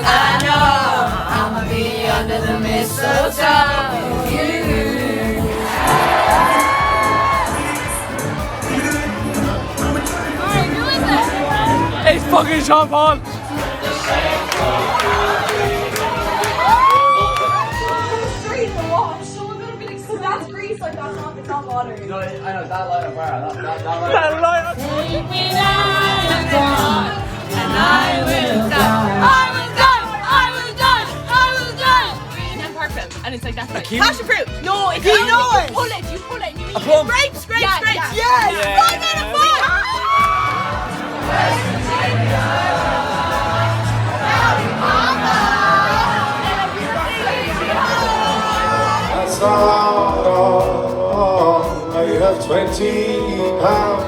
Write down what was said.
'cause I know I'ma be under the mistletoe with you. It's fucking Sean Paul. No, I know that line of fire. That line. Take me down the dark, and I will die. I will die. I will die. I will die. And parfum, and it's like that's like Kim- passion fruit. No, it's Do you know you it? pull it. You pull it. And you A plum. grapes, grapes, Yeah, grapes. yeah. Yes! Yeah. 5 out of 5. That's all. I have 20 pounds.